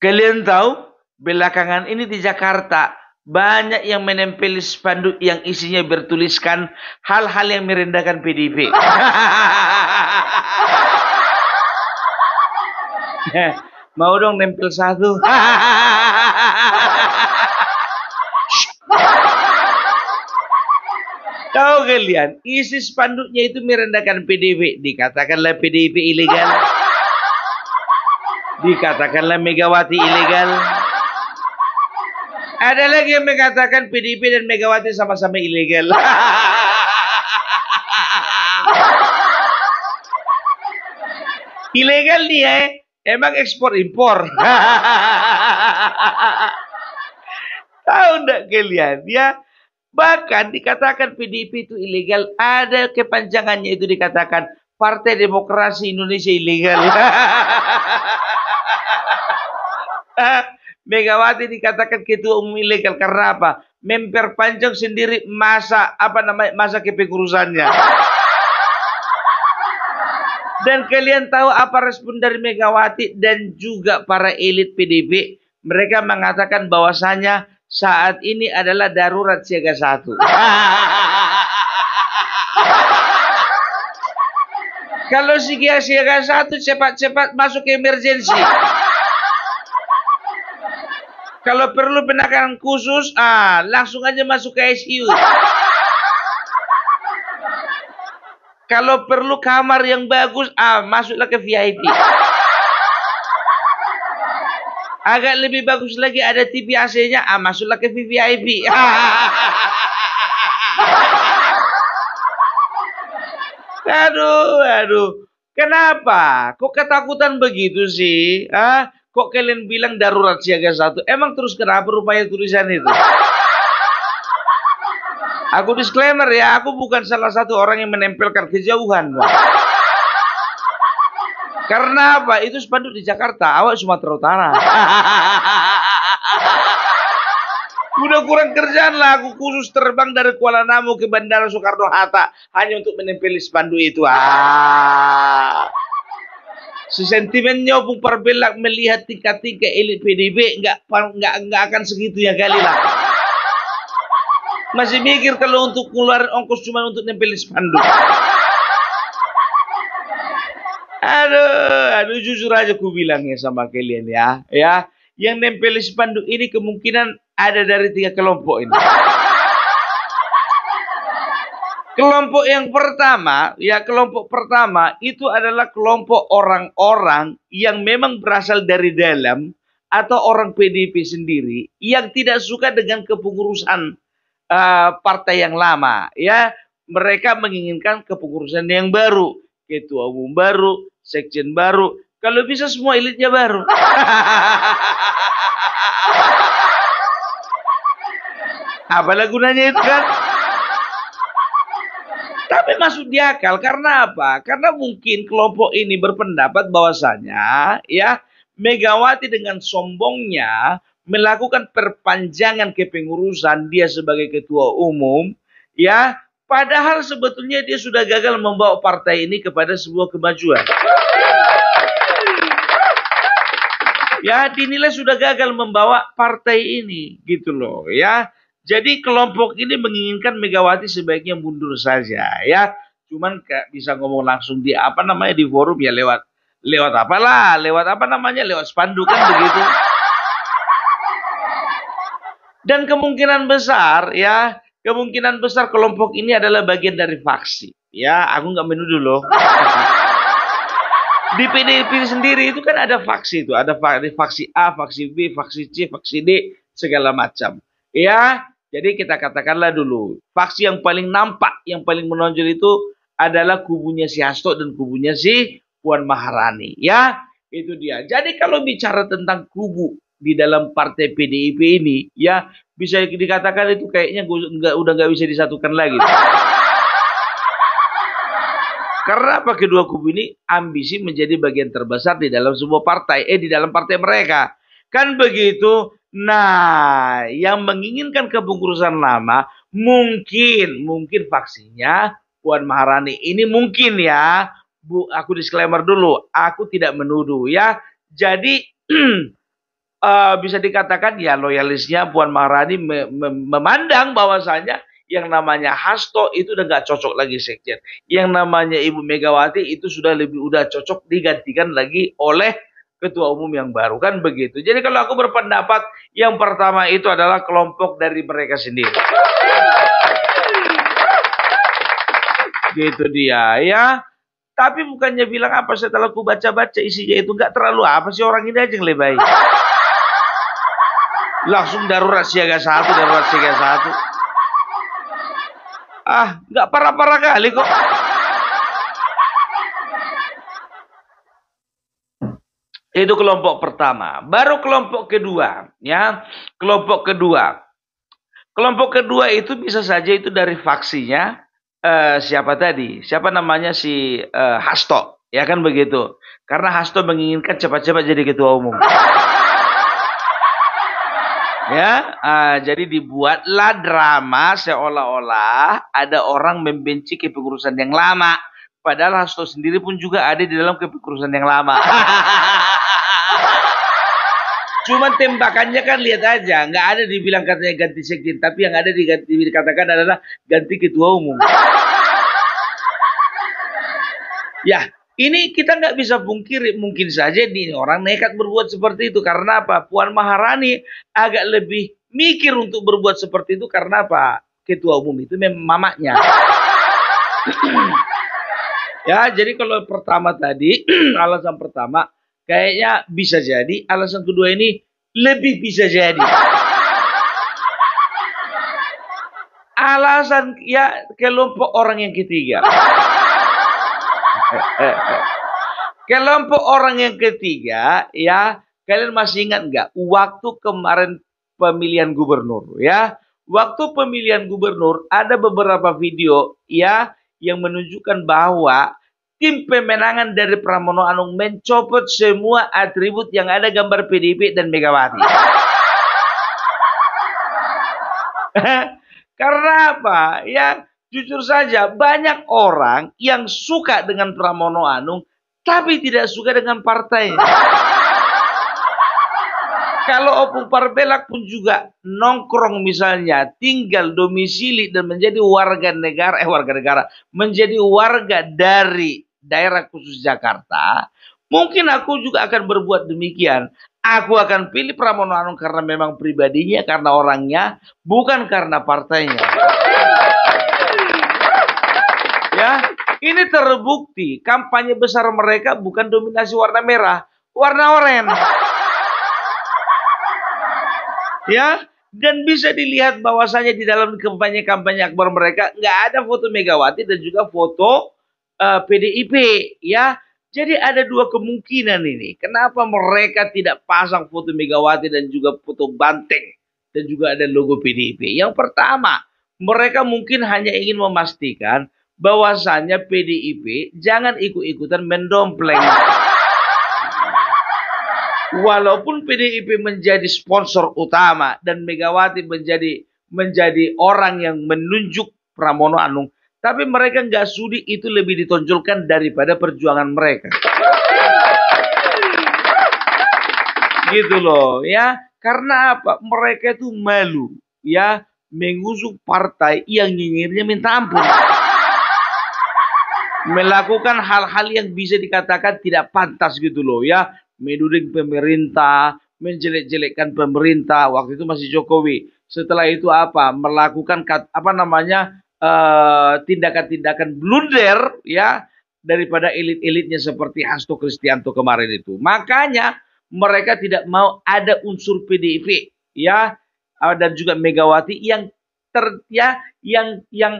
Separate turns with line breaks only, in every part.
Kalian tahu, belakangan ini di Jakarta banyak yang menempel spanduk yang isinya bertuliskan hal-hal yang merendahkan PDIP. Mau dong nempel satu. Tahu kalian, isi spanduknya itu merendahkan PDIP. Dikatakanlah PDIP ilegal. Dikatakanlah Megawati ilegal. Ada lagi yang mengatakan PDIP dan Megawati sama-sama ilegal. Ilegal nih ya, emang ekspor impor. Tahu enggak kalian ya? Bahkan dikatakan PDIP itu ilegal, ada kepanjangannya itu dikatakan Partai Demokrasi Indonesia ilegal. Megawati dikatakan ketua umum ilegal karena apa? Memperpanjang sendiri masa kepengurusannya. Dan kalian tahu apa respon dari Megawati dan juga para elit PDIP? Mereka mengatakan bahwasanya saat ini adalah darurat siaga 1. Kalau siaga 1 cepat-cepat masuk ke emergensi. Kalau perlu penanganan khusus, langsung aja masuk ke ICU. Kalau perlu kamar yang bagus, masuklah ke VIP. Agak lebih bagus lagi ada TV AC-nya, masuklah ke VIP. Aduh. Kenapa? Kok ketakutan begitu sih? Kok kalian bilang darurat siaga 1? Emang terus kenapa rupanya tulisan itu? Aku disclaimer ya, aku bukan salah satu orang yang menempelkan kejauhan. Karena apa? Itu spanduk di Jakarta, awak Sumatera Utara. Udah kurang kerjaan lah, aku khusus terbang dari Kuala Namu ke Bandara Soekarno-Hatta hanya untuk menempel spanduk itu. Sesentimennya pun perbelak melihat tingkat-tingkat elit PDIP nggak akan segitunya kali lah. Masih mikir kalau untuk keluar ongkos cuma untuk nempel spanduk. Aduh, jujur aja ku bilang ya sama kalian ya. Yang nempel spanduk ini kemungkinan ada dari 3 kelompok ini. Kelompok pertama itu adalah kelompok orang-orang yang memang berasal dari dalam atau orang PDIP sendiri yang tidak suka dengan kepengurusan partai yang lama. Ya, mereka menginginkan kepengurusan yang baru, ketua umum baru, sekjen baru, kalau bisa semua elitnya baru. Apalah gunanya itu kan? Tapi masuk di akal karena apa? Karena mungkin kelompok ini berpendapat bahwasanya ya Megawati dengan sombongnya melakukan perpanjangan kepengurusan dia sebagai ketua umum ya, padahal sebetulnya dia sudah gagal membawa partai ini kepada sebuah kemajuan. Ya, dinilai sudah gagal membawa partai ini gitu loh ya. Jadi kelompok ini menginginkan Megawati sebaiknya mundur saja ya. Cuman bisa ngomong langsung di di forum ya lewat spanduk kan begitu. Dan kemungkinan besar kelompok ini adalah bagian dari faksi. Ya, aku nggak menuduh loh. Di PDIP sendiri itu kan ada faksi itu, ada faksi A, faksi B, faksi C, faksi D, segala macam. Ya. Jadi kita katakanlah dulu, faksi yang paling nampak, yang paling menonjol itu adalah kubunya si Hasto dan kubunya si Puan Maharani. Ya, itu dia. Jadi kalau bicara tentang kubu di dalam partai PDIP ini, ya bisa dikatakan itu kayaknya udah nggak bisa disatukan lagi. Karena apa? Kedua kubu ini ambisi menjadi bagian terbesar di dalam sebuah partai, di dalam partai mereka. Kan begitu. Nah, yang menginginkan kepengurusan lama mungkin faksinya Puan Maharani ini mungkin ya. Bu, aku disclaimer dulu, aku tidak menuduh ya. Jadi bisa dikatakan ya loyalisnya Puan Maharani memandang bahwasanya yang namanya Hasto itu udah nggak cocok lagi sekjen. Yang namanya Ibu Megawati itu udah cocok digantikan lagi oleh ketua umum yang baru, kan begitu. Jadi kalau aku berpendapat yang pertama itu adalah kelompok dari mereka sendiri. Gitu dia ya. Tapi bukannya bilang apa, setelah aku baca-baca isinya itu nggak terlalu apa sih, orang ini aja yang lebay. Langsung darurat siaga 1, darurat siaga 1. Nggak parah-parah kali kok. Itu kelompok pertama. Baru kelompok kedua, ya. Kelompok kedua. Kelompok kedua itu bisa saja itu dari faksinya siapa tadi? Siapa namanya si Hasto, ya kan begitu. Karena Hasto menginginkan cepat-cepat jadi ketua umum. Ya, jadi dibuatlah drama seolah-olah ada orang membenci kepengurusan yang lama. Padahal Hasto sendiri pun juga ada di dalam kepengurusan yang lama. Cuman tembakannya kan lihat aja, nggak ada dibilang katanya ganti sekjen, tapi yang ada dikatakan adalah ganti ketua umum. Ya, ini kita nggak bisa pungkiri, mungkin saja nih orang nekat berbuat seperti itu karena apa? Puan Maharani agak lebih mikir untuk berbuat seperti itu karena apa? Ketua umum itu memang mamanya. Ya, jadi kalau pertama tadi alasan pertama kayaknya bisa jadi, alasan kedua ini lebih bisa jadi. Alasan ya kelompok orang yang ketiga. Kelompok orang yang ketiga, ya, kalian masih ingat nggak waktu kemarin pemilihan gubernur, ya? Waktu pemilihan gubernur ada beberapa video, ya, yang menunjukkan bahwa tim pemenangan dari Pramono Anung mencopot semua atribut yang ada gambar PDIP dan Megawati. Karena apa? Ya, jujur saja banyak orang yang suka dengan Pramono Anung tapi tidak suka dengan partainya. Kalau Opung Parbelak pun juga nongkrong misalnya, tinggal domisili dan menjadi warga negara, menjadi warga dari daerah khusus Jakarta, mungkin aku juga akan berbuat demikian. Aku akan pilih Pramono Anung karena memang pribadinya, karena orangnya, bukan karena partainya. Ya, ini terbukti kampanye besar mereka bukan dominasi warna merah, warna oranye. Ya, dan bisa dilihat bahwasanya di dalam kampanye akbar mereka nggak ada foto Megawati dan juga foto PDIP, ya. Jadi ada dua kemungkinan ini. Kenapa mereka tidak pasang foto Megawati dan juga foto Banteng dan juga ada logo PDIP? Yang pertama, mereka mungkin hanya ingin memastikan bahwasanya PDIP jangan ikut-ikutan mendompleng. Walaupun PDIP menjadi sponsor utama dan Megawati menjadi orang yang menunjuk Pramono Anung, tapi mereka nggak sudi itu lebih ditonjolkan daripada perjuangan mereka. Gitu loh, ya. Karena apa? Mereka itu malu, ya, mengusung partai yang nyinyirnya minta ampun. Melakukan hal-hal yang bisa dikatakan tidak pantas gitu loh, ya. Menuding pemerintah, menjelek-jelekkan pemerintah. Waktu itu masih Jokowi. Setelah itu apa? Melakukan tindakan-tindakan blunder, ya, daripada elit-elitnya seperti Hasto Kristianto kemarin itu. Makanya mereka tidak mau ada unsur PDIP, ya, dan juga Megawati yang yang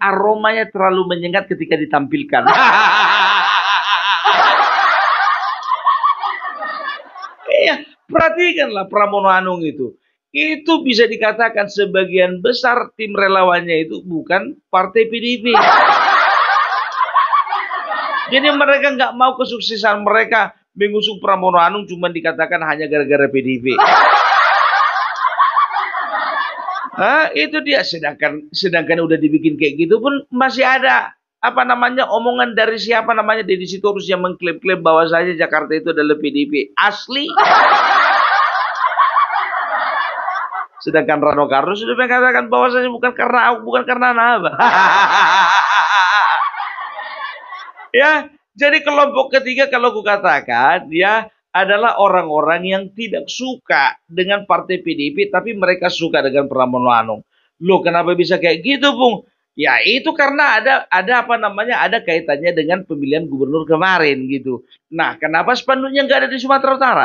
aromanya terlalu menyengat ketika ditampilkan. Iya, perhatikanlah Pramono Anung itu. Itu bisa dikatakan sebagian besar tim relawannya itu bukan partai PDIP. Jadi mereka nggak mau kesuksesan mereka mengusung Pramono Anung cuma dikatakan hanya gara-gara PDIP. Itu dia. Sedangkan udah dibikin kayak gitu pun masih ada omongan dari siapa namanya Deddy Sitorus yang mengklaim-klaim bahwa saja Jakarta itu adalah PDIP asli. Sedangkan Rano Karno sudah mengatakan bahwasanya bukan karena nama. Ya, jadi kelompok ketiga kalau kukatakan ya adalah orang-orang yang tidak suka dengan partai PDIP tapi mereka suka dengan Pramono Anung. Loh, kenapa bisa kayak gitu, Bung? Ya itu karena ada apa namanya, ada kaitannya dengan pemilihan gubernur kemarin gitu. Nah, kenapa spanduknya nggak ada di Sumatera Utara?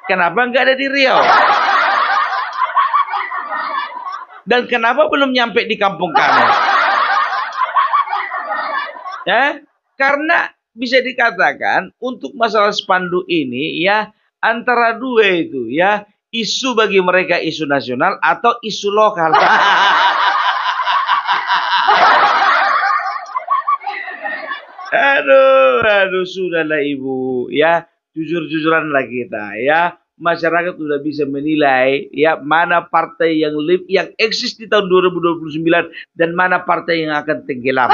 Kenapa nggak ada di Riau? Dan kenapa belum nyampe di kampung kami? Ya, karena bisa dikatakan untuk masalah spanduk ini ya antara dua itu ya, isu bagi mereka isu nasional atau isu lokal. Aduh, sudahlah Ibu ya, jujur-jujuranlah kita ya. Masyarakat sudah bisa menilai ya mana partai yang eksis di tahun 2029 dan mana partai yang akan tenggelam.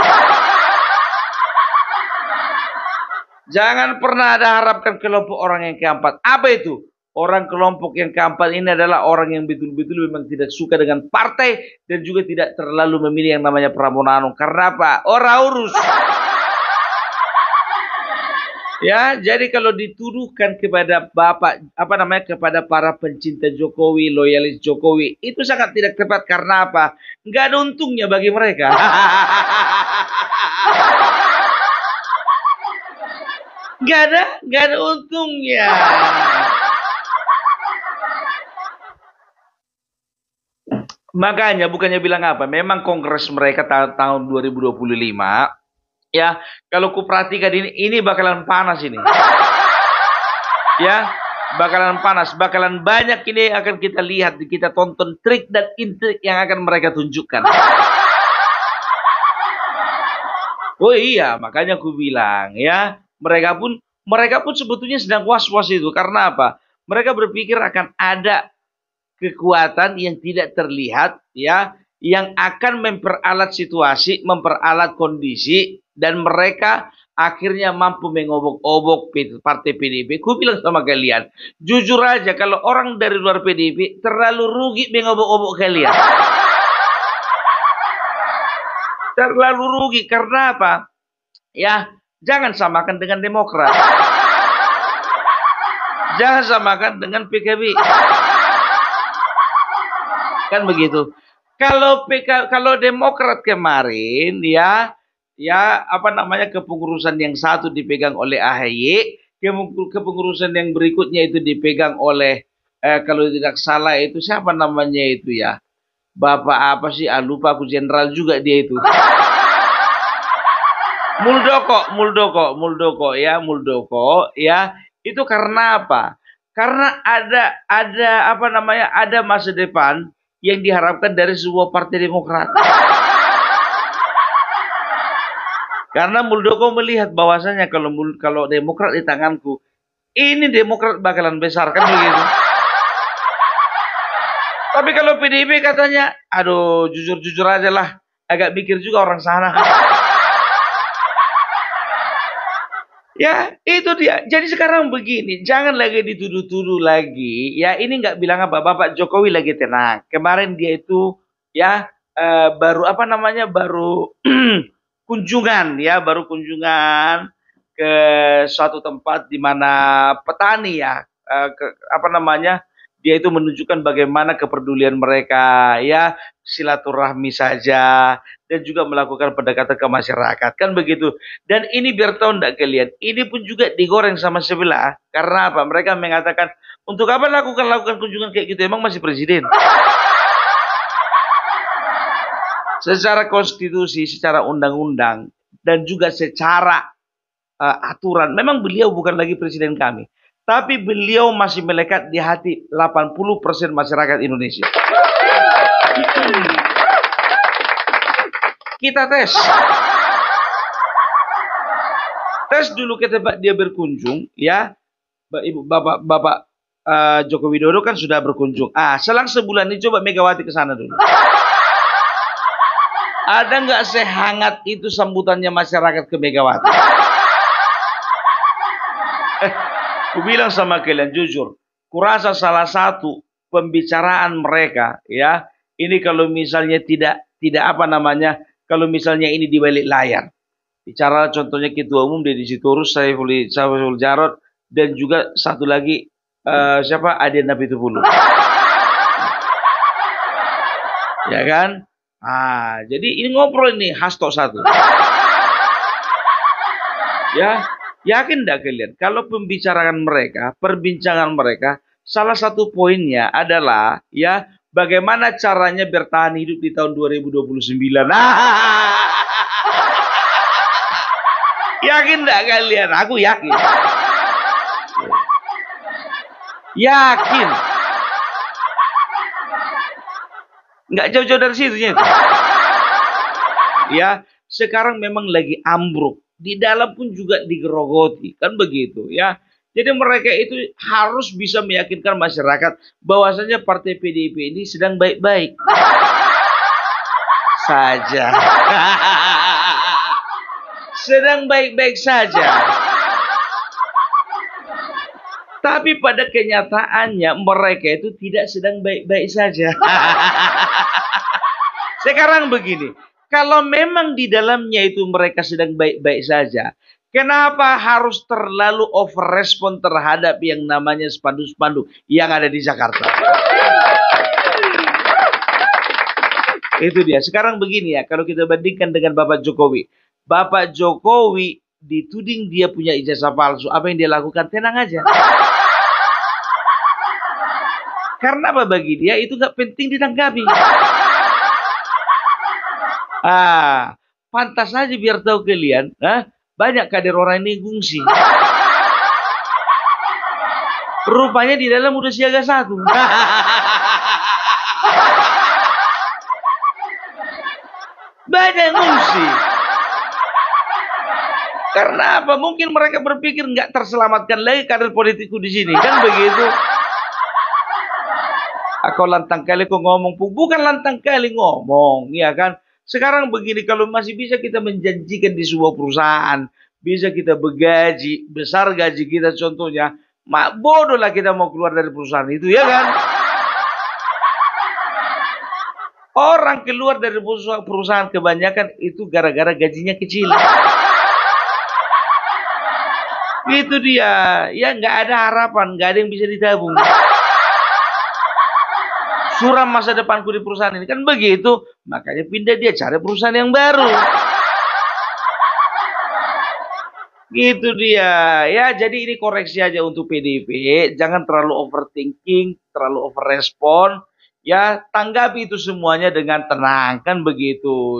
Jangan pernah ada harapkan kelompok orang yang keempat. Apa itu? Orang kelompok yang keempat ini adalah orang yang betul-betul memang tidak suka dengan partai dan juga tidak terlalu memilih yang namanya Pramono Anung. Karena apa? Orang urus. Ya, jadi kalau dituduhkan kepada kepada para pencinta Jokowi, loyalis Jokowi, itu sangat tidak tepat. Karena apa? Nggak ada untungnya bagi mereka. Nggak ada untungnya. Makanya bukannya bilang apa, memang kongres mereka tahun 2025, ya kalau kuperhatikan ini bakalan panas ini. Ya, bakalan panas, bakalan banyak ini akan kita lihat, kita tonton trik dan intrik yang akan mereka tunjukkan. Oh iya, makanya aku bilang ya, mereka pun sebetulnya sedang was-was itu. Karena apa? Mereka berpikir akan ada kekuatan yang tidak terlihat ya, yang akan memperalat situasi, memperalat kondisi, dan mereka akhirnya mampu mengobok-obok partai PDIP. Aku bilang sama kalian, jujur aja kalau orang dari luar PDIP terlalu rugi mengobok-obok kalian. Terlalu rugi karena apa? Ya, jangan samakan dengan Demokrat. Jangan samakan dengan PKB. Kan begitu. Kalau Demokrat kemarin ya kepengurusan yang satu dipegang oleh AHY, kepengurusan yang berikutnya itu dipegang oleh kalau tidak salah itu siapa namanya itu ya? Bapak apa sih? Lupa aku, jenderal juga dia itu. Muldoko ya. Itu karena apa? Karena ada masa depan yang diharapkan dari sebuah partai Demokrat. Karena Muldoko melihat bahwasanya kalau Demokrat di tanganku, ini Demokrat bakalan besar, kan begitu. Tapi kalau PDIP katanya, aduh jujur aja lah, agak mikir juga orang sana. Ya, itu dia. Jadi sekarang begini, jangan lagi dituduh-tuduh lagi. Ya, ini nggak bilang apa, Bapak Jokowi lagi tenang. Kemarin dia itu ya baru baru kunjungan ke suatu tempat di mana petani ya, dia itu menunjukkan bagaimana kepedulian mereka, ya silaturahmi saja, dan juga melakukan pendekatan ke masyarakat, kan begitu. Dan ini biar tahu enggak kalian, ini pun juga digoreng sama sebelah. Karena apa? Mereka mengatakan, untuk apa lakukan kunjungan kayak gitu, emang masih presiden. Secara konstitusi, secara undang-undang, dan juga secara aturan, memang beliau bukan lagi presiden kami. Tapi beliau masih melekat di hati 80% masyarakat Indonesia. Kita tes dulu ke tempat dia berkunjung, ya. Bapak Joko Widodo kan sudah berkunjung. Selang sebulan ini coba Megawati ke sana dulu. Ada nggak sehangat itu sambutannya masyarakat ke Megawati? Aku bilang sama kalian jujur, kurasa salah satu pembicaraan mereka, ya, ini kalau misalnya tidak apa namanya, kalau misalnya ini di balik layar, bicara contohnya Ketua Umum Deddy Sitorus, Saiful Jarod, dan juga satu lagi siapa, Adian Napitupulu, ya kan? Jadi ini ngobrol ini Hasto satu. Ya, yakin enggak kalian? Kalau perbincangan mereka, salah satu poinnya adalah ya bagaimana caranya bertahan hidup di tahun 2029. Yakin enggak kalian? Aku yakin. Yakin. Enggak jauh-jauh dari situ ya. Ya, sekarang memang lagi ambruk. Di dalam pun juga digerogoti, kan begitu ya. Jadi mereka itu harus bisa meyakinkan masyarakat bahwasanya partai PDIP ini sedang baik-baik saja. Sedang baik-baik saja. Tapi pada kenyataannya mereka itu tidak sedang baik-baik saja. Sekarang begini, kalau memang di dalamnya itu mereka sedang baik-baik saja, kenapa harus terlalu overrespon terhadap yang namanya spanduk-spanduk yang ada di Jakarta? Itu dia. Sekarang begini ya, kalau kita bandingkan dengan Bapak Jokowi. Bapak Jokowi dituding dia punya ijazah palsu. Apa yang dia lakukan? Tenang aja. Karena apa bagi dia itu nggak penting ditanggapi. Pantas saja biar tahu kalian, banyak kader orang ini gungsi. Rupanya di dalam udah siaga satu. Banyak gungsi. Karena apa? Mungkin mereka berpikir nggak terselamatkan lagi kader politikku di sini, kan begitu? Aku lantang kali kok ngomong, bukan lantang kali ngomong, ya kan? Sekarang begini, kalau masih bisa kita menjanjikan di sebuah perusahaan, bisa kita bergaji, besar gaji kita contohnya, bodoh lah kita mau keluar dari perusahaan itu, ya kan? Orang keluar dari perusahaan kebanyakan itu gara-gara gajinya kecil. Itu dia, ya nggak ada harapan, nggak ada yang bisa ditabung. Suram masa depanku di perusahaan ini, kan begitu. Makanya pindah dia cari perusahaan yang baru. Gitu dia. Ya, jadi ini koreksi aja untuk PDIP. Jangan terlalu overthinking, terlalu overrespon. Ya, tanggapi itu semuanya dengan tenang, kan begitu.